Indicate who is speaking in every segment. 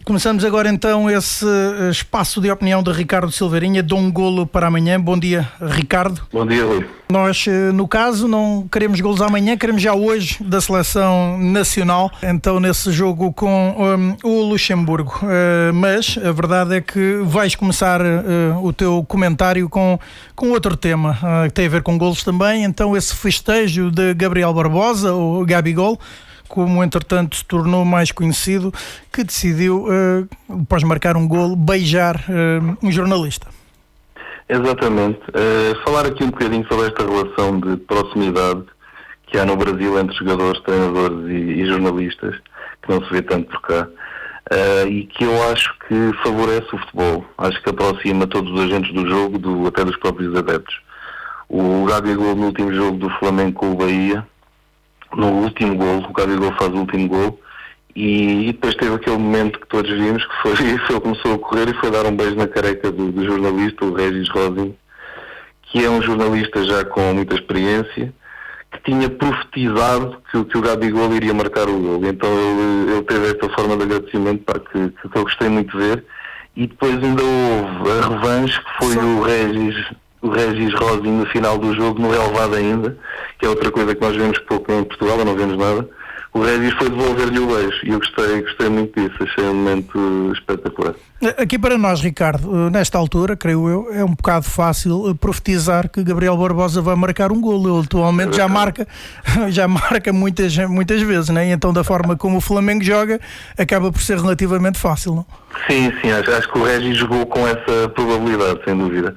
Speaker 1: Começamos agora então esse espaço de opinião de Ricardo Silveirinha, de um golo para amanhã. Bom dia, Ricardo.
Speaker 2: Bom dia, Rui.
Speaker 1: Nós, no caso, não queremos golos amanhã, queremos já hoje da Seleção Nacional, então nesse jogo com o Luxemburgo. Mas a verdade é que vais começar o teu comentário com outro tema, que tem a ver com golos também. Então esse festejo de Gabriel Barbosa, o Gabigol, como entretanto se tornou mais conhecido, que decidiu, após marcar um golo, beijar um jornalista.
Speaker 2: Exatamente. Falar aqui um bocadinho sobre esta relação de proximidade que há no Brasil entre jogadores, treinadores e jornalistas, que não se vê tanto por cá, e que eu acho que favorece o futebol. Acho que aproxima todos os agentes do jogo, até dos próprios adeptos. O Gabigol no último jogo do Flamengo com o Bahia, no último golo, o Gabigol faz o último golo e depois teve aquele momento que todos vimos, que foi ele começou a correr e foi dar um beijo na careca do jornalista, o Regis Rosin, que é um jornalista já com muita experiência, que tinha profetizado que o Gabigol iria marcar o golo. Então ele teve esta forma de agradecimento que eu gostei muito de ver. E depois ainda houve a revanche, que foi o Regis Rosin no final do jogo, no relevado ainda, que é outra coisa que nós vemos pouco em Portugal, não vemos nada. O Regis foi devolver-lhe o beijo e eu gostei muito disso, achei um momento espetacular.
Speaker 1: Aqui para nós, Ricardo, nesta altura, creio eu, é um bocado fácil profetizar que Gabriel Barbosa vai marcar um golo. Ele atualmente já marca muitas vezes, né? E então da forma como o Flamengo joga, acaba por ser relativamente fácil, não?
Speaker 2: Sim, acho que o Regis jogou com essa probabilidade, sem dúvida.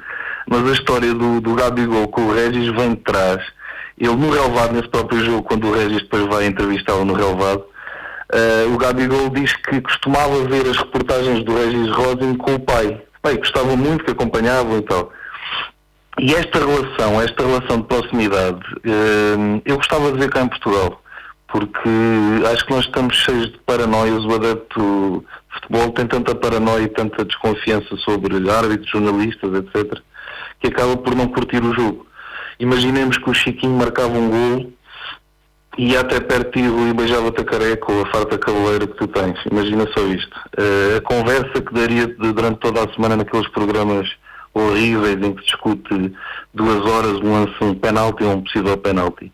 Speaker 2: Mas a história do Gabigol com o Regis vem de trás. Ele no relevado, nesse próprio jogo, quando o Regis depois vai entrevistá-lo no relevado, o Gabigol diz que costumava ver as reportagens do Regis Rosin com o pai. O pai gostava muito, que acompanhava e tal. E esta relação de proximidade, eu gostava de ver cá em Portugal, porque acho que nós estamos cheios de paranoias. O adepto de futebol tem tanta paranoia e tanta desconfiança sobre árbitros, jornalistas, etc., que acaba por não curtir o jogo. Imaginemos que o Chiquinho marcava um golo e ia até perto e beijava-te a careca ou a farta cabeleira que tu tens. Imagina só isto. A conversa que daria durante toda a semana naqueles programas horríveis em que se discute 2 horas um penalti ou um possível penalti.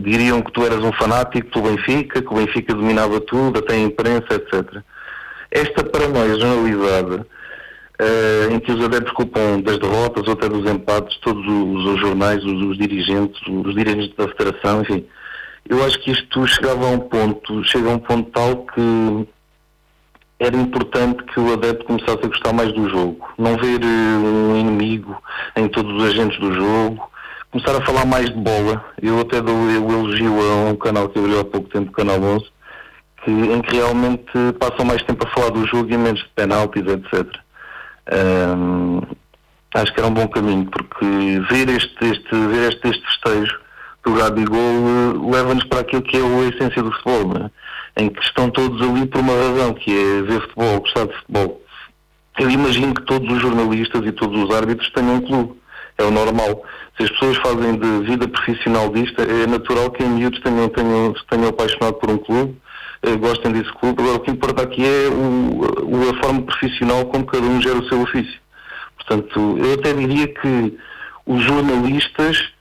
Speaker 2: Diriam que tu eras um fanático do Benfica, que o Benfica dominava tudo, até a imprensa, etc. Esta paranoia generalizada, em que os adeptos culpam das derrotas ou até dos empates todos os jornais, os dirigentes da federação, enfim. Eu acho que isto chega a um ponto tal que era importante que o adepto começasse a gostar mais do jogo. Não ver um inimigo em todos os agentes do jogo. Começar a falar mais de bola. Eu até dou o elogio a um canal que abriu há pouco tempo, o Canal 11, em que realmente passam mais tempo a falar do jogo e menos de penaltis, etc. Acho que era um bom caminho, porque ver este festejo do Gabigol leva-nos para aquilo que é a essência do futebol, né? Em que estão todos ali por uma razão, que é ver futebol, gostar de futebol. Eu imagino que todos os jornalistas e todos os árbitros tenham um clube, é o normal. Se as pessoas fazem de vida profissional disto, é natural que em miúdos tenham apaixonado por um clube, gostem desse clube. Agora o que importa aqui é a forma profissional como cada um gera o seu ofício. Portanto, eu até diria que os jornalistas,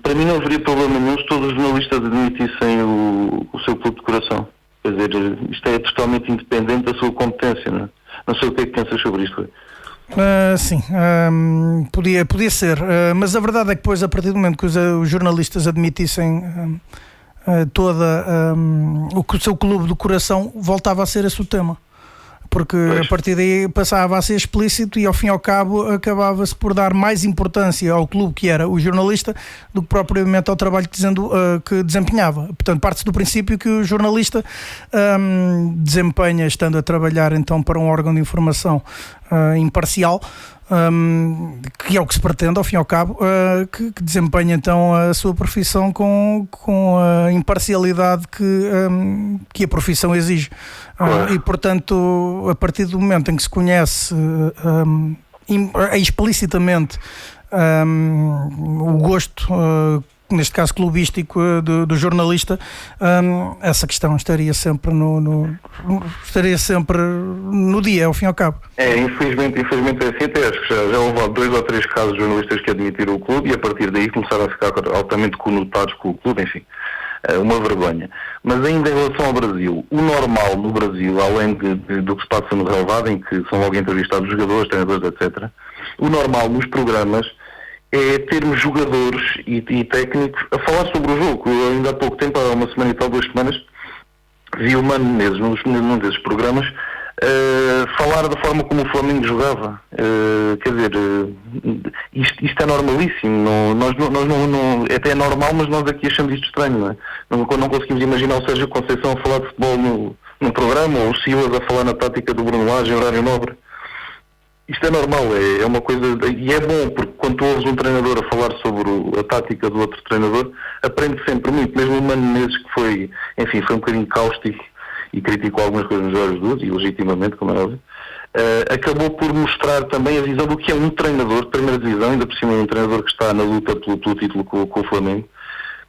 Speaker 2: para mim não haveria problema nenhum se todos os jornalistas admitissem o seu clube de coração. Quer dizer, isto é totalmente independente da sua competência, não é? Não sei o que é que pensas sobre isto.
Speaker 1: Sim, podia ser, mas a verdade é que depois, a partir do momento que os jornalistas admitissem o seu clube do coração, voltava a ser esse o tema, porque a partir daí passava a ser explícito e ao fim e ao cabo acabava-se por dar mais importância ao clube que era o jornalista do que propriamente ao trabalho que desempenhava. Portanto, parte-se do princípio que o jornalista desempenha, estando a trabalhar então para um órgão de informação imparcial, que é o que se pretende ao fim e ao cabo, que desempenha então a sua profissão com a imparcialidade que a profissão exige. E portanto, a partir do momento em que se conhece explicitamente o gosto neste caso clubístico, do jornalista, essa questão estaria sempre no dia, ao fim e ao cabo.
Speaker 2: Infelizmente é assim. Até acho que já houve 2 ou 3 casos de jornalistas que admitiram o clube e a partir daí começaram a ficar altamente conotados com o clube, enfim, uma vergonha. Mas ainda em relação ao Brasil, o normal no Brasil, além do que se passa no relevado, em que são logo entrevistados jogadores, treinadores, etc., o normal nos programas é termos jogadores e técnicos a falar sobre o jogo. Eu ainda há pouco tempo, há uma semana e tal, 2 semanas, vi o Mano Menezes num desses programas falar da forma como o Flamengo jogava. Quer dizer, isto é normalíssimo. Nós não, até é normal, mas nós aqui achamos isto estranho, não é? Não conseguimos imaginar o Sérgio Conceição a falar de futebol num programa, ou o Silas a falar na tática do Bruno Lage em horário nobre. Isto é normal, é uma coisa, e é bom, porque quando tu ouves um treinador a falar sobre a tática do outro treinador, aprende sempre muito. Mesmo o Mano Menezes, que foi um bocadinho cáustico e criticou algumas coisas nos Jorge Jesus, e legitimamente, como é óbvio, acabou por mostrar também a visão do que é um treinador de primeira divisão, ainda por cima um treinador que está na luta pelo título com o Flamengo.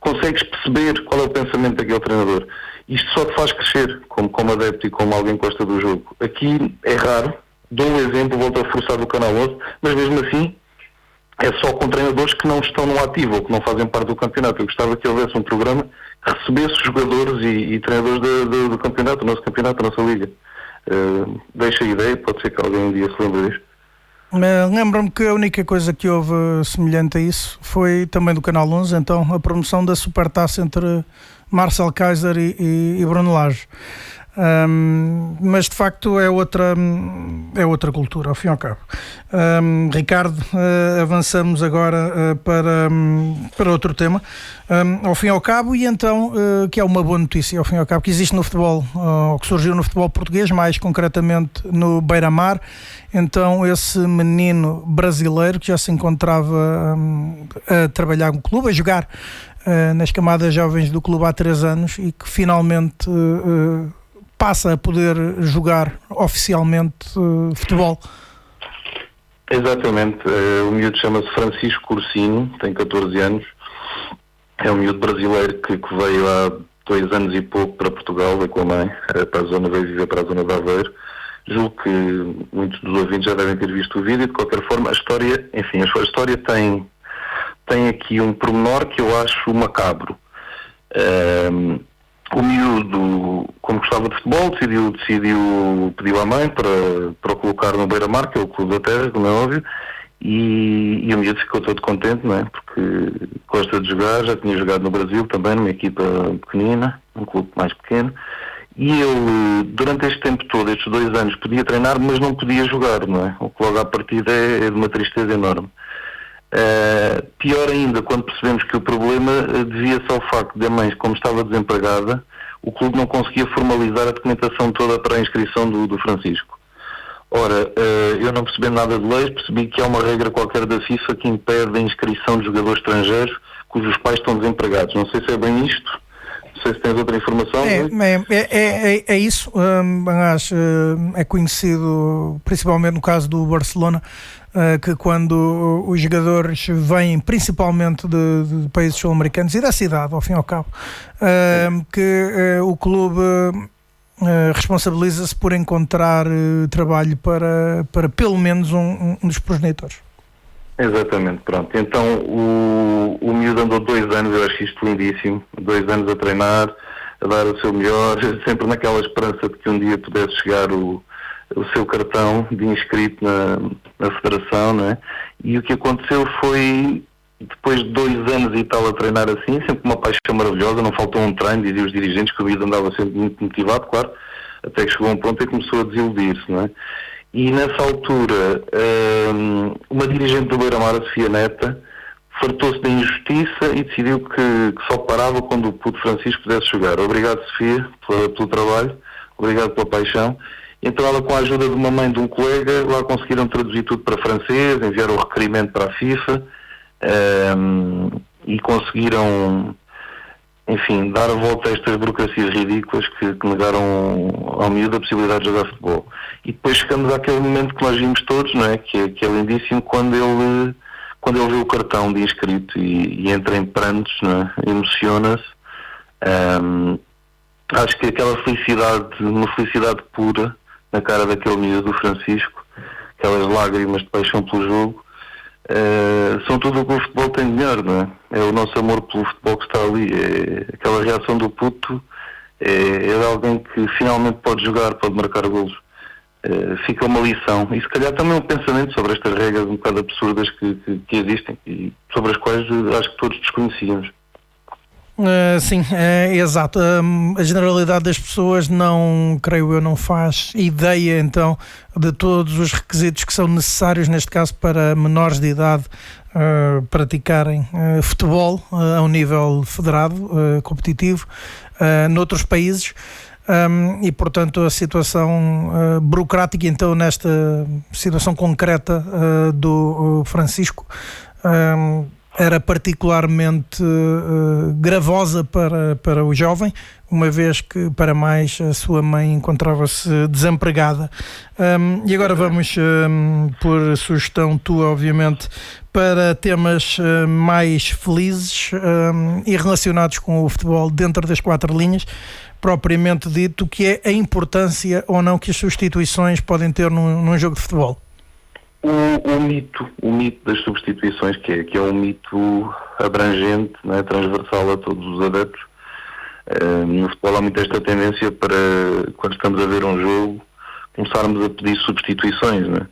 Speaker 2: Consegues perceber qual é o pensamento daquele treinador. Isto só te faz crescer, como adepto e como alguém que gosta do jogo. Aqui é raro. Dou um exemplo, volto a forçar do Canal 11, mas mesmo assim é só com treinadores que não estão no ativo ou que não fazem parte do campeonato. Eu gostava que houvesse um programa que recebesse jogadores e treinadores do campeonato, do nosso campeonato, da nossa liga. Deixa a ideia, pode ser que alguém um dia se lembre disto.
Speaker 1: Lembro-me que a única coisa que houve semelhante a isso foi também do Canal 11, então a promoção da Supertaça entre Marcel Kaiser e Bruno Lage. Mas de facto é outra cultura, ao fim e ao cabo. Ricardo, avançamos agora para outro tema, ao fim e ao cabo, e então que é uma boa notícia, ao fim e ao cabo, que existe no futebol, ou que surgiu no futebol português, mais concretamente no Beira-Mar. Então esse menino brasileiro que já se encontrava a trabalhar no clube, a jogar nas camadas jovens do clube há 3 anos, e que finalmente passa a poder jogar oficialmente futebol.
Speaker 2: Exatamente. O miúdo chama-se Francisco Cursinho, tem 14 anos. É um miúdo brasileiro que veio há 2 anos e pouco para Portugal, veio com a mãe, veio viver para a zona de Aveiro. Julgo que muitos dos ouvintes já devem ter visto o vídeo. De qualquer forma, a história tem aqui um pormenor que eu acho macabro. O miúdo, como gostava de futebol, pediu à mãe para o colocar no Beira-Mar, que é o clube da terra, como é óbvio, e o miúdo ficou todo contente, não é? Porque gosta de jogar, já tinha jogado no Brasil também, numa equipa pequenina, um clube mais pequeno, e ele, durante este tempo todo, estes 2 anos, podia treinar, mas não podia jogar, não é? O que logo à partida é de uma tristeza enorme. Pior ainda, quando percebemos que o problema devia-se ao facto de a mãe, como estava desempregada, o clube não conseguia formalizar a documentação toda para a inscrição do Francisco. Ora, eu não percebendo nada de leis, percebi que há uma regra qualquer da FIFA que impede a inscrição de jogadores estrangeiros cujos pais estão desempregados. Não sei se é bem isto, não sei se tens outra informação.
Speaker 1: É isso. É conhecido, principalmente no caso do Barcelona, que quando os jogadores vêm principalmente de países sul-americanos e da cidade, ao fim e ao cabo, que o clube responsabiliza-se por encontrar trabalho para pelo menos um dos progenitores.
Speaker 2: Exatamente, pronto. Então o miúdo andou 2 anos, eu acho isto lindíssimo, 2 anos a treinar, a dar o seu melhor, sempre naquela esperança de que um dia pudesse chegar o seu cartão de inscrito na federação, não é? E o que aconteceu foi, depois de 2 anos e tal a treinar assim, sempre uma paixão maravilhosa, não faltou um treino, diziam os dirigentes que o miúdo andava sempre muito motivado, claro, até que chegou a um ponto e começou a desiludir-se, não é? E nessa altura, uma dirigente do Beira-Mar, a Sofia Neta, fartou-se da injustiça e decidiu que só parava quando o puto Francisco pudesse jogar. Obrigado, Sofia, pelo trabalho, obrigado pela paixão. Então ela, com a ajuda de uma mãe de um colega, lá conseguiram traduzir tudo para francês, enviaram o requerimento para a FIFA e conseguiram, enfim, dar a volta a estas burocracias ridículas que negaram ao miúdo a possibilidade de jogar futebol. E depois chegamos àquele momento que nós vimos todos, não é? Que é lindíssimo, quando quando ele vê o cartão de inscrito e entra em prantos, não é? Emociona-se. Acho que aquela felicidade, uma felicidade pura na cara daquele miúdo, do Francisco, aquelas lágrimas de paixão pelo jogo, são tudo o que o futebol tem de melhor, não é? É o nosso amor pelo futebol que está ali, é aquela reação do puto, é de alguém que finalmente pode jogar, pode marcar golos. Fica uma lição, e se calhar também um pensamento sobre estas regras um bocado absurdas que existem e sobre as quais acho que todos desconhecíamos.
Speaker 1: Sim, exato. A generalidade das pessoas não, creio eu, não faz ideia então de todos os requisitos que são necessários, neste caso, para menores de idade praticarem futebol a um nível federado, competitivo, noutros países. E portanto a situação burocrática, então, nesta situação concreta do Francisco, era particularmente gravosa para o jovem, uma vez que, para mais, a sua mãe encontrava-se desempregada. E agora vamos, por sugestão tua, obviamente, para temas mais felizes e relacionados com o futebol dentro das quatro linhas, propriamente dito, que é a importância ou não que as substituições podem ter num jogo de futebol.
Speaker 2: O mito das substituições, que é um mito abrangente, não é? Transversal a todos os adeptos. No futebol há muito esta tendência para, quando estamos a ver um jogo, começarmos a pedir substituições, não é?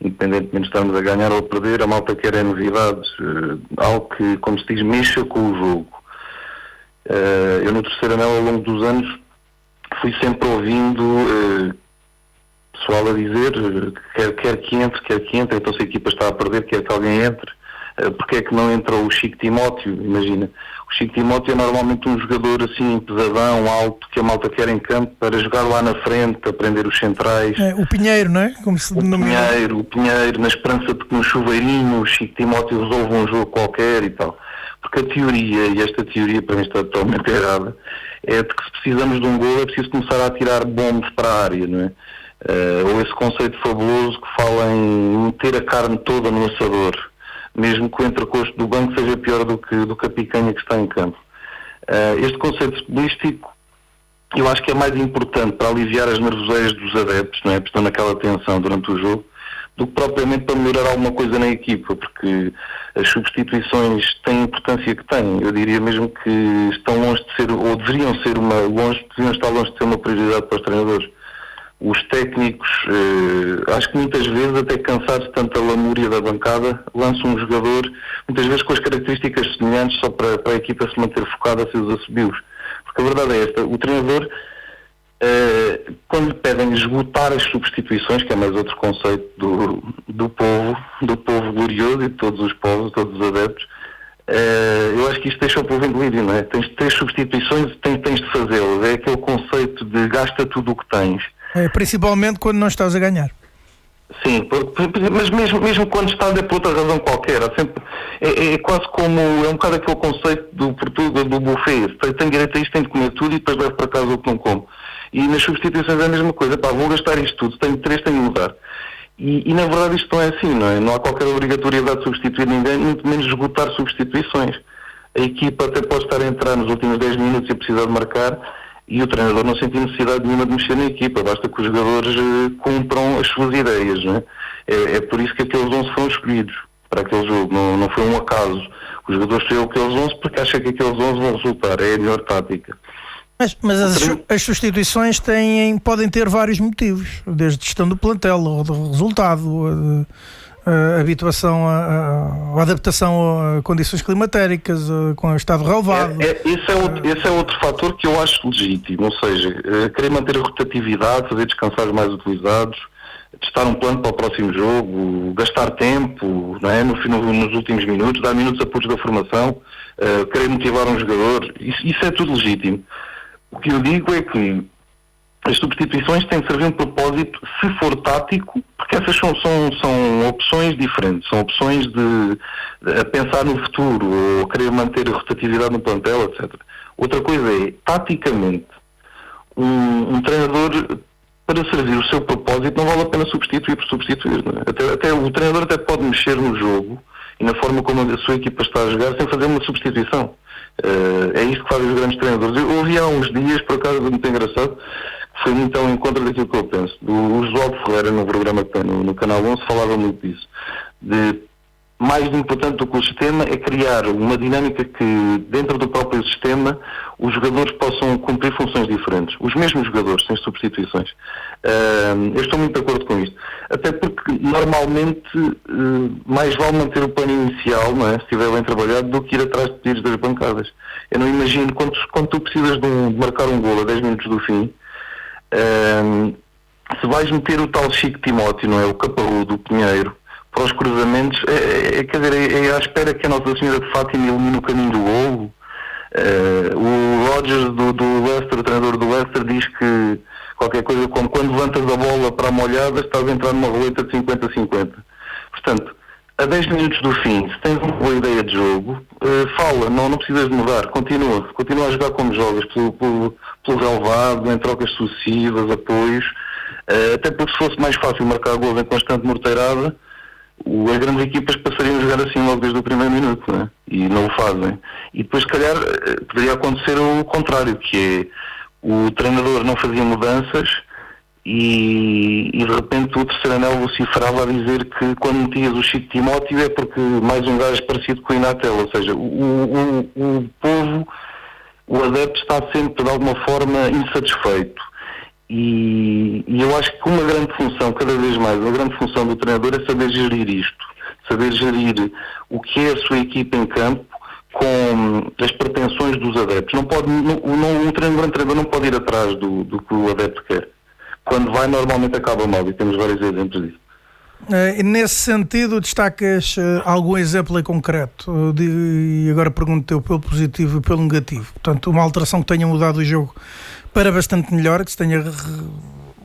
Speaker 2: Independentemente de estarmos a ganhar ou a perder, a malta quer novidades, algo que, como se diz, mexa com o jogo. Eu no terceiro anel, ao longo dos anos, fui sempre ouvindo pessoal a dizer quer que entre, então se a equipa está a perder, quer que alguém entre. Porque é que não entra o Chico Timóteo? Imagina, o Chico Timóteo é normalmente um jogador assim pesadão, alto, que a malta quer em campo para jogar lá na frente, para prender os centrais.
Speaker 1: O Pinheiro, não é? Como se denomina.
Speaker 2: O Pinheiro, na esperança de que no chuveirinho o Chico Timóteo resolva um jogo qualquer e tal. Porque a teoria, e esta teoria para mim está totalmente errada, é de que se precisamos de um gol é preciso começar a atirar bombos para a área, não é? Ou esse conceito fabuloso que fala em meter a carne toda no assador, mesmo que o entrecosto do banco seja pior do que a picanha que está em campo. Este conceito futebolístico, eu acho que é mais importante para aliviar as nervoseiras dos adeptos, não é? Porque estão naquela tensão durante o jogo, do que propriamente para melhorar alguma coisa na equipa, porque as substituições têm a importância que têm. Eu diria mesmo que estão longe de ser, ou deveriam estar longe de ser uma prioridade para os treinadores. Os técnicos, acho que muitas vezes, até cansados de tanta lamúria da bancada, lançam um jogador, muitas vezes com as características semelhantes, só para a equipa se manter focada a seus assobios. Porque a verdade é esta, o treinador, quando lhe pedem esgotar as substituições, que é mais outro conceito do povo glorioso e de todos os povos, todos os adeptos, eu acho que isto deixa o povo em delírio, não é? Tens 3 substituições, tens de fazê-las. É aquele conceito de gasta tudo o que tens.
Speaker 1: Principalmente quando não estás a ganhar.
Speaker 2: Sim, mas mesmo quando estás é por outra razão qualquer. É quase como, é um bocado aquele conceito do buffet. Tenho direito a isto, tenho de comer tudo e depois levo para casa o que não como. E nas substituições é a mesma coisa. Vou gastar isto tudo, tenho 3, tenho de mudar. E na verdade isto não é assim, não é? Não há qualquer obrigatoriedade de substituir ninguém, muito menos esgotar substituições. A equipa até pode estar a entrar nos últimos 10 minutos e precisar de marcar, e o treinador não sente necessidade nenhuma de mexer na equipa, basta que os jogadores cumpram as suas ideias, não é? É por isso que aqueles 11 foram escolhidos para aquele jogo, não foi um acaso. Os jogadores escolheram aqueles 11 porque acham que aqueles 11 vão resultar, é a melhor tática.
Speaker 1: Mas as substituições podem ter vários motivos, desde gestão do plantel, ou do resultado, habituação a adaptação a condições climatéricas, com o estado relevado.
Speaker 2: Esse é outro fator que eu acho legítimo, ou seja, querer manter a rotatividade, fazer descansar os mais utilizados, testar um plano para o próximo jogo, gastar tempo, não é? Nos últimos minutos, dar minutos a putos da formação, querer motivar um jogador, isso é tudo legítimo. O que eu digo é que as substituições têm de servir um propósito, se for tático, porque essas são opções diferentes, são opções de pensar no futuro, ou querer manter a rotatividade no plantel, etc. Outra coisa é, taticamente, um treinador, para servir o seu propósito, não vale a pena substituir por substituir. Não é? Até o treinador até pode mexer no jogo e na forma como a sua equipa está a jogar sem fazer uma substituição. É isto que fazem os grandes treinadores. Eu ouvi há uns dias, por acaso, muito engraçado, que foi muito ao encontro daquilo que eu penso. O Josualdo Ferreira, no programa que tem no Canal 11, falava muito disso. Mais importante do que o sistema é criar uma dinâmica que, dentro do próprio sistema, os jogadores possam cumprir funções diferentes. Os mesmos jogadores, sem substituições. Eu estou muito de acordo com isto. Até porque, normalmente, mais vale manter o plano inicial, não é? Se estiver bem trabalhado, do que ir atrás de pedidos das bancadas. Eu não imagino, quando tu precisas de marcar um golo a 10 minutos do fim, se vais meter o tal Chico Timóteo, não é? O Caparrudo, o Pinheiro, para os cruzamentos, quer dizer, é à espera que a Nossa Senhora de Fátima ilumine o caminho do golo. O Rodgers do Leicester, o treinador do Leicester, diz que qualquer coisa como quando levantas a bola para a molhada estás a entrar numa roleta de 50-50. Portanto, a 10 minutos do fim, se tens uma boa ideia de jogo, fala, não precisas de mudar, continua a jogar como jogas, pelo relevado, em trocas sucessivas, apoios, até porque se fosse mais fácil marcar gols em constante morteirada, as grandes equipas passariam a jogar assim logo desde o primeiro minuto, né? E não o fazem. E depois, se calhar, poderia acontecer o contrário, que é o treinador não fazia mudanças e de repente o terceiro anel vociferava a dizer que quando metias o Chico Timóteo é porque mais um gajo parecido com o Inatel, ou seja, o povo, o adepto está sempre de alguma forma insatisfeito. E eu acho que uma grande função, cada vez mais, uma grande função do treinador é saber gerir isto. Saber gerir o que é a sua equipa em campo com as pretensões dos adeptos. Um grande treinador não pode ir atrás do que o adepto quer. Quando vai, normalmente acaba mal, e temos vários exemplos disso.
Speaker 1: Nesse sentido, destacas algum exemplo em concreto? E agora pergunto-te pelo positivo e pelo negativo. Portanto, uma alteração que tenha mudado o jogo para bastante melhor, que se tenha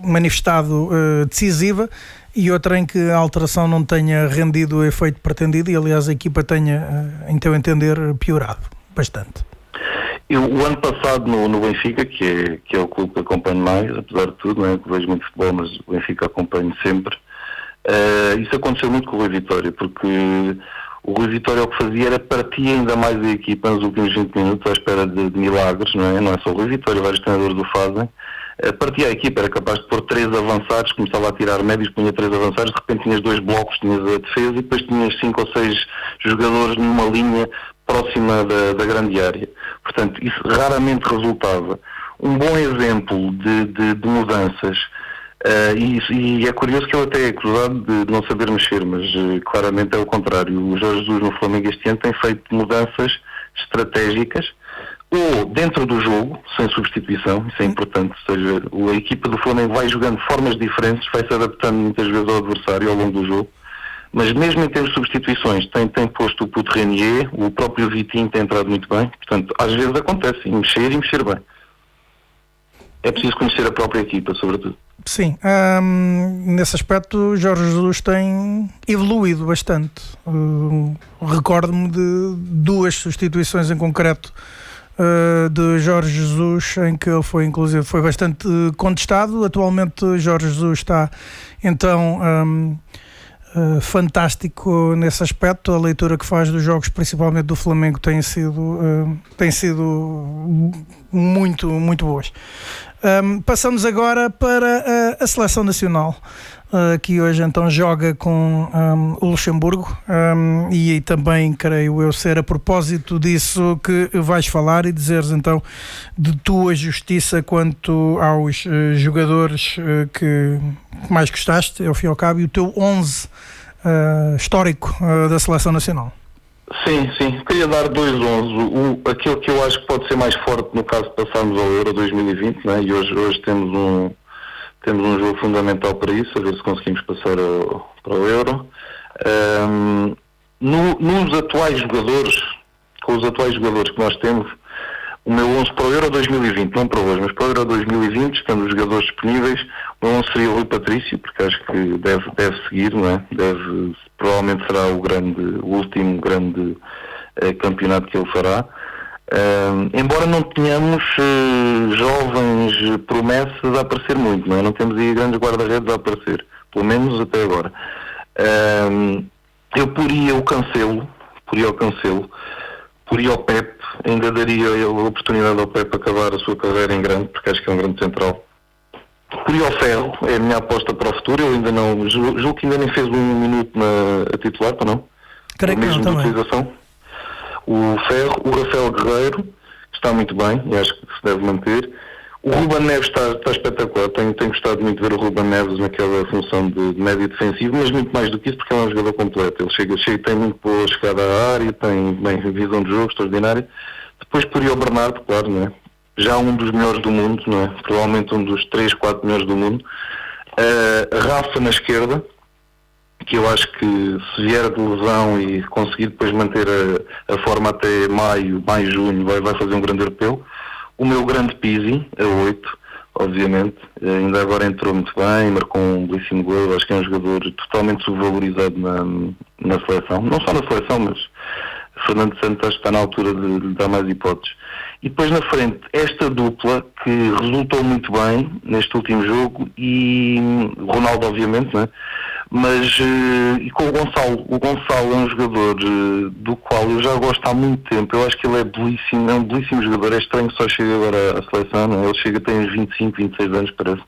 Speaker 1: manifestado decisiva, e outra em que a alteração não tenha rendido o efeito pretendido e, aliás, a equipa tenha, em teu entender, piorado bastante.
Speaker 2: O ano passado no Benfica, que é o clube que acompanho mais, apesar de tudo, não é? Que vejo muito futebol, mas o Benfica acompanho sempre, isso aconteceu muito com o Rui Vitória, porque o Rui Vitória o que fazia era partir ainda mais a equipa nos últimos 20 minutos à espera de milagres, não é só o Rui Vitória, vários treinadores o fazem. Partia a equipa, era capaz de pôr 3 avançados, começava a tirar médios, punha 3 avançados, de repente tinhas 2 blocos, tinhas a defesa e depois tinhas 5 ou 6 jogadores numa linha próxima da grande área. Portanto, isso raramente resultava. Um bom exemplo de mudanças, e é curioso que ele até é acusado de não saber mexer, mas claramente é o contrário. O Jorge Jesus no Flamengo este ano tem feito mudanças estratégicas, ou dentro do jogo, sem substituição, isso é importante, ou seja, a equipa do Flamengo vai jogando de formas diferentes, vai se adaptando muitas vezes ao adversário ao longo do jogo, mas mesmo em termos de substituições, tem posto o Puto Renier, o próprio Vitinho tem entrado muito bem, portanto, às vezes acontece, e mexer bem. É preciso conhecer a própria equipa, sobretudo.
Speaker 1: Sim, nesse aspecto Jorge Jesus tem evoluído bastante. Recordo-me de 2 substituições em concreto de Jorge Jesus, em que ele foi bastante contestado. Atualmente Jorge Jesus está então fantástico nesse aspecto. A leitura que faz dos jogos, principalmente do Flamengo, tem sido muito, muito boas. Passamos agora para a Seleção Nacional, que hoje então joga com o Luxemburgo, e também creio eu ser a propósito disso que vais falar e dizeres então de tua justiça quanto aos jogadores que mais gostaste, ao fim e ao cabo, e o teu 11 histórico da Seleção Nacional.
Speaker 2: Sim, queria dar 2 11. Aquilo que eu acho que pode ser mais forte no caso de passarmos ao Euro 2020, né? E hoje temos um jogo fundamental para isso, a ver se conseguimos passar para o Euro. Nos atuais jogadores, com os atuais jogadores que nós temos, o meu 11 para o Euro 2020, não para hoje, mas para o Euro 2020, estando os jogadores disponíveis, o 11 seria o Rui Patrício, porque acho que deve seguir, não é? Provavelmente será o último grande campeonato que ele fará. Embora não tenhamos jovens promessas a aparecer muito, não é? Não temos aí grandes guarda-redes a aparecer, pelo menos até agora. Eu poria o Cancelo, poria o Pepe, ainda daria a oportunidade ao Pepe acabar a sua carreira em grande, porque acho que é um grande central. Poria o Ferro, é a minha aposta para o futuro. Eu ainda não, julgo que ainda nem fez um minuto a titular, para não?
Speaker 1: Creio que não, também.
Speaker 2: Utilização. O Ferro, o Rafael Guerreiro, que está muito bem, e acho que se deve manter. O Ruben Neves está espetacular, tenho gostado muito de ver o Ruben Neves naquela função de médio defensivo, mas muito mais do que isso, porque ele é um jogador completo. Ele chega, tem muito boa chegada à área, tem bem visão de jogo extraordinária. Depois poria o Bernardo, claro, não é? Já um dos melhores do mundo, não é? Provavelmente um dos 3, 4 melhores do mundo. Rafa na esquerda, que eu acho que se vier de lesão e conseguir depois manter a forma até maio, junho, vai fazer um grande europeu. O meu grande Pizzi, a 8, obviamente, ainda agora entrou muito bem, marcou um belíssimo gol. Acho que é um jogador totalmente subvalorizado na seleção. Não só na seleção, mas Fernando Santos acho que está na altura de lhe dar mais hipóteses. E depois na frente, esta dupla que resultou muito bem neste último jogo, e Ronaldo obviamente, não é? Mas e com o Gonçalo. O Gonçalo é um jogador do qual eu já gosto há muito tempo. Eu acho que ele é belíssimo, é um belíssimo jogador. É estranho que só chega agora à seleção, não é? Ele chega, tem uns 25, 26 anos, parece.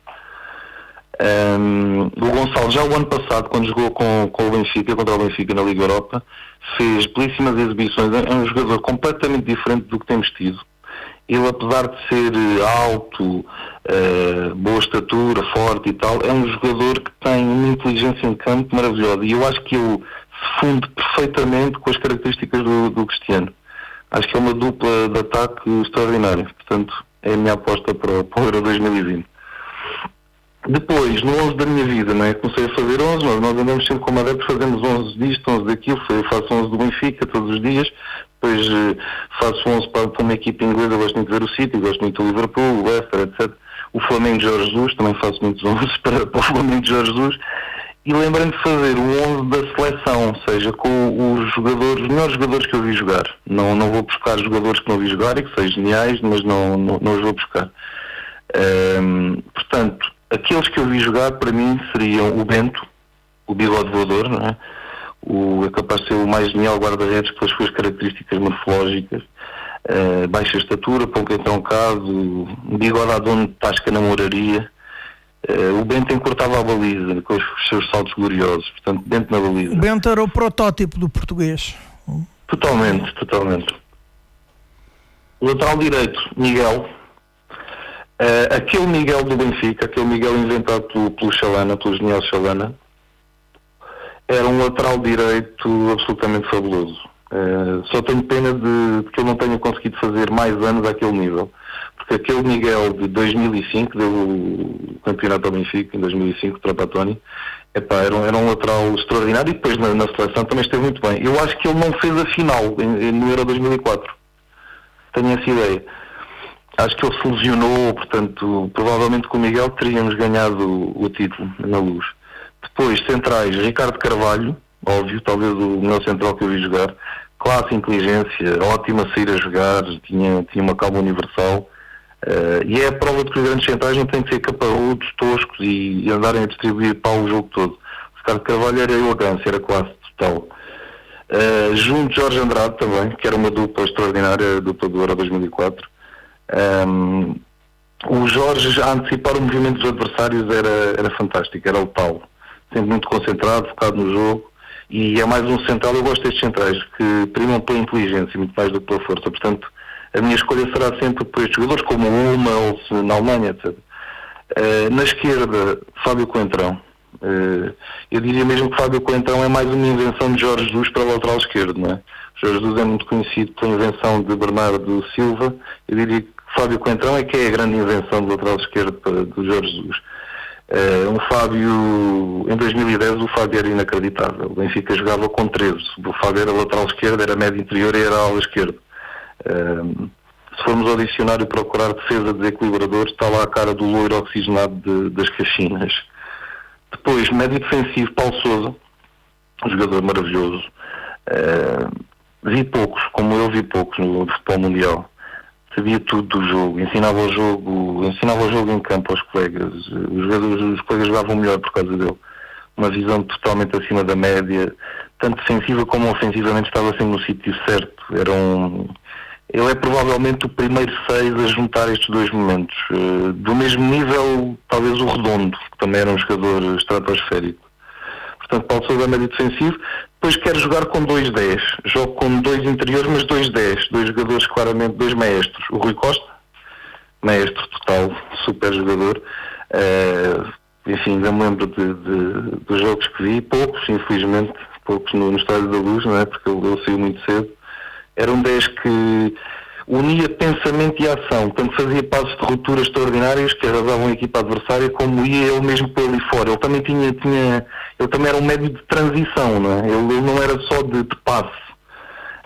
Speaker 2: O Gonçalo, já o ano passado, quando jogou com o Benfica, contra o Benfica na Liga Europa, fez belíssimas exibições. É um jogador completamente diferente do que temos tido. Ele, apesar de ser alto, boa estatura, forte e tal, é um jogador que tem uma inteligência em campo maravilhosa. E eu acho que ele se funde perfeitamente com as características do Cristiano. Acho que é uma dupla de ataque extraordinária. Portanto, é a minha aposta para o Euro 2020. Depois, no 11 da minha vida, não é? Comecei a fazer 11, mas nós andamos sempre como adeptos, fazemos 11 disto, 11 daquilo. Eu faço 11 do Benfica todos os dias, depois faço 11 para uma equipe inglesa. Eu gosto muito de ver o City, gosto muito do Liverpool, o Leicester, etc. O Flamengo de Jorge Jesus, também faço muitos 11 para o Flamengo de Jorge Jesus. E lembrei-me de fazer o 11 da seleção, ou seja, com os melhores jogadores que eu vi jogar. Não vou buscar jogadores que não vi jogar e que sejam geniais, mas não os vou buscar. Portanto, aqueles que eu vi jogar, para mim, seriam o Bento, o bigode voador, não é? É capaz de ser o mais genial guarda-redes pelas suas características morfológicas, baixa estatura, pouco entroncado, bigode à dono de tasca na moraria. O Bento encurtava a baliza com os seus saltos gloriosos, portanto, Bento na baliza.
Speaker 1: O Bento era o protótipo do português.
Speaker 2: Totalmente. Lateral direito, Miguel. Aquele Miguel do Benfica, aquele Miguel inventado pelo Chalana, pelo genial Chalana, era um lateral direito absolutamente fabuloso. Só tenho pena de que eu não tenha conseguido fazer mais anos àquele nível. Porque aquele Miguel de 2005, deu o campeonato ao Benfica, em 2005, Trapattoni, era um lateral extraordinário, e depois na seleção também esteve muito bem. Eu acho que ele não fez a final no Euro 2004. Tenho essa ideia. Acho que ele se lesionou, portanto, provavelmente com o Miguel teríamos ganhado o título na Luz. Depois, centrais, Ricardo Carvalho, óbvio, talvez o melhor central que eu vi jogar. Classe, inteligência, ótima a sair a jogar, tinha uma calma universal. E é a prova de que os grandes centrais não têm que ser caparrudos, toscos e andarem a distribuir pau o jogo todo. Ricardo Carvalho era elegância, era classe total. Junto Jorge Andrade também, que era uma dupla extraordinária, a dupla do Euro 2004. O Jorge, a antecipar o movimento dos adversários, era fantástico, era letal. Sempre muito concentrado, focado no jogo. E é mais um central. Eu gosto destes centrais que primam pela inteligência muito mais do que pela força. Portanto, a minha escolha será sempre por estes jogadores, como o Hummels na Alemanha, etc. Na esquerda, Fábio Coentrão. Eu diria mesmo que Fábio Coentrão é mais uma invenção de Jorge Jesus para o lateral esquerdo, não é? Jorge Jesus é muito conhecido pela invenção de Bernardo Silva. Eu diria que Fábio Coentrão é que é a grande invenção do lateral esquerdo do Jorge Jesus. Um Fábio, em 2010 o Fábio era inacreditável. O Benfica jogava com 13. O Fábio era lateral esquerdo, era médio interior e era ala esquerda. Se formos ao dicionário procurar defesa desequilibrador, está lá a cara do loiro oxigenado das Caxinas. Depois, médio defensivo, Paulo Sousa, um jogador maravilhoso. Vi poucos, como eu vi poucos no futebol mundial. Sabia tudo do jogo, ensinava o jogo em campo aos colegas. Os colegas jogavam melhor por causa dele. Uma visão totalmente acima da média, tanto defensiva como ofensivamente estava sempre no sítio certo. Ele é provavelmente o primeiro 6 a juntar estes dois momentos. Do mesmo nível, talvez o Redondo, que também era um jogador estratosférico. Portanto, Paulo Sousa é médio defensivo. Depois quer jogar com 2-10. Jogo com 2 interiores, mas 2-10. 2 jogadores, claramente, 2 maestros. O Rui Costa, maestro total, super jogador. Enfim, ainda me lembro dos jogos que vi. Poucos, infelizmente, poucos no Estádio da Luz, não é? Porque ele saiu muito cedo. Era um 10 que unia pensamento e ação, tanto fazia passos de ruptura extraordinários que arrasavam a equipa adversária, como ia ele mesmo por ali fora. Ele também ele também era um médio de transição, não é? Ele não era só de passe.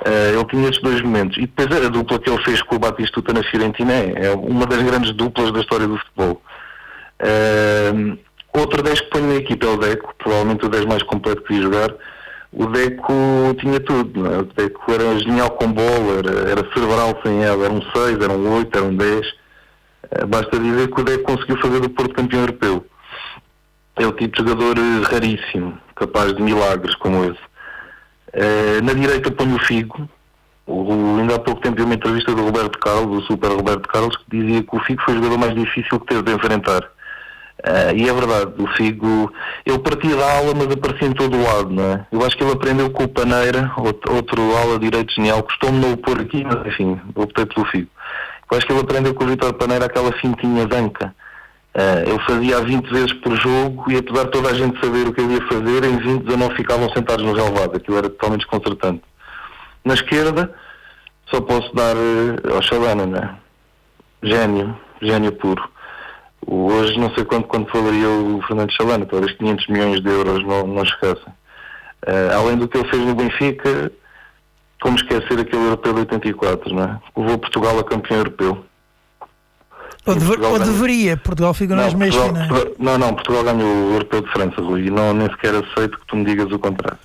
Speaker 2: Ele tinha estes dois momentos. E depois a dupla que ele fez com o Batistuta na Fiorentina é uma das grandes duplas da história do futebol. Outro 10 que ponho na equipa é o Deco, provavelmente o 10 mais completo que vi jogar. O Deco tinha tudo, não é? O Deco era genial com bola, era cerebral sem ela, era um 6, era um 8, era um 10. Basta dizer que o Deco conseguiu fazer do Porto campeão europeu. É o tipo de jogador raríssimo, capaz de milagres como esse. Na direita ponho o Figo. Ainda há pouco tempo vi uma entrevista do Roberto Carlos, do super Roberto Carlos, que dizia que o Figo foi o jogador mais difícil que teve de enfrentar. E é verdade, o Figo, ele partia da ala, mas aparecia em todo o lado, não é? Eu acho que ele aprendeu com o Paneira, outro ala direito genial, custou-me não o pôr aqui, mas enfim, optei pelo Figo. Eu acho que ele aprendeu com o Vítor Paneira aquela fintinha danca. Ele fazia 20 vezes por jogo e apesar de toda a gente saber o que ele ia fazer, em 20, 19 ficavam sentados no relvado, aquilo era totalmente desconcertante. Na esquerda, só posso dar ao Chalana, não é? Gênio puro. Hoje não sei quanto valeria o Fernando Chalana, talvez 500 milhões de euros não chegassem. Além do que ele fez no Benfica, como esquecer aquele europeu de 84, não é? Levou Portugal a campeão europeu.
Speaker 1: Ou deveria, Portugal fica nas meias finais.
Speaker 2: Não, Portugal ganhou o europeu de França, Rui, e nem sequer aceito que tu me digas o contrário.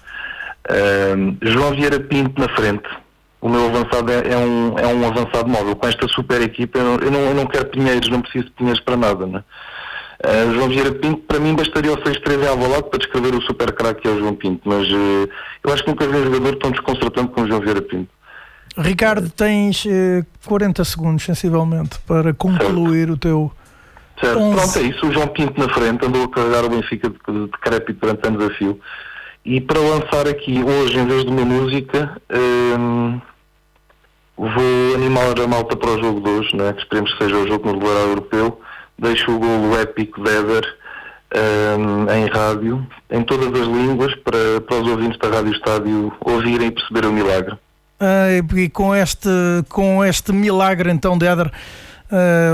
Speaker 2: João Vieira Pinto na frente. O meu avançado é um avançado móvel. Com esta super equipa, eu não quero Pinheiros, não preciso de Pinheiros para nada, né? João Vieira Pinto, para mim, bastaria o 6-3 em Alvalade para descrever o super craque que é o João Pinto, mas eu acho que nunca vi um jogador tão desconcertante como o João Vieira Pinto.
Speaker 1: Ricardo, tens 40 segundos, sensivelmente, para concluir o teu...
Speaker 2: Certo, pronto, é isso. O João Pinto na frente andou a carregar o Benfica de decrépito durante anos a fio. E para lançar aqui, hoje, em vez de uma música, vou animar a malta para o jogo de hoje, né? Que esperemos que seja o jogo no regular europeu. Deixo o golo épico de Éder em rádio, em todas as línguas, para os ouvintes da Rádio Estádio ouvirem e perceberem o milagre.
Speaker 1: E com este milagre, então, de Éder,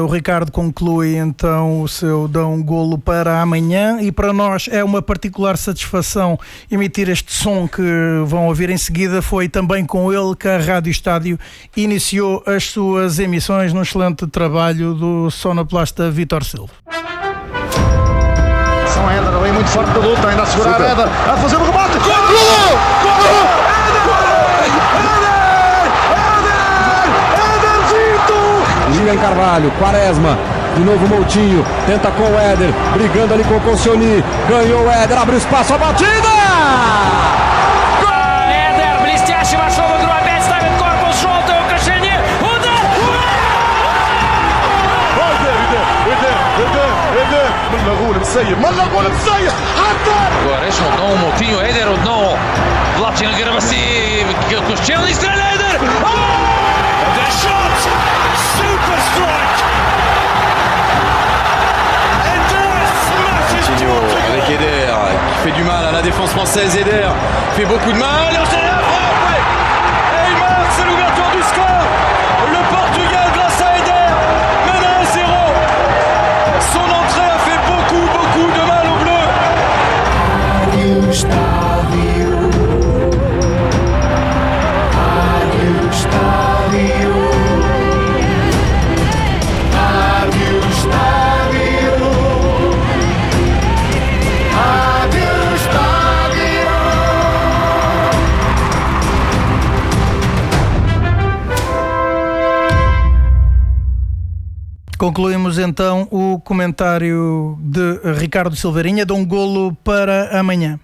Speaker 1: o Ricardo conclui então o seu dão golo para amanhã, e para nós é uma particular satisfação emitir este som que vão ouvir em seguida. Foi também com ele que a Rádio Estádio iniciou as suas emissões, num excelente trabalho do sonoplasta Vítor Silva.
Speaker 3: São Éder, ali muito forte da luta, ainda a segurar Éder, a fazer o remate, golo!
Speaker 4: William Carvalho, Quaresma, de novo Moutinho, tenta com o Éder, brigando ali com o Koscielny, ganhou o Éder, abre espaço, a batida!
Speaker 5: Éder, блестяще вошел в игру, опять ставит корпус, желтый, украшение, удар!
Speaker 3: Malagul مسيح حتى
Speaker 6: Guareš odnovu Moutinho, Éder odnovu vlači na grba si Koscielny, strelja Éder!
Speaker 5: The shot! Super strike!
Speaker 7: Avec Éder qui fait du mal à la défense française. Éder fait beaucoup de mal. Et la frappe, ouais. Et il marque, c'est l'ouverture du score. Le Portugal, grâce à Éder, mène à 1-0. Son entrée a fait beaucoup de mal aux Bleus.
Speaker 1: Concluímos então o comentário de Ricardo Silveirinha, de um golo para amanhã.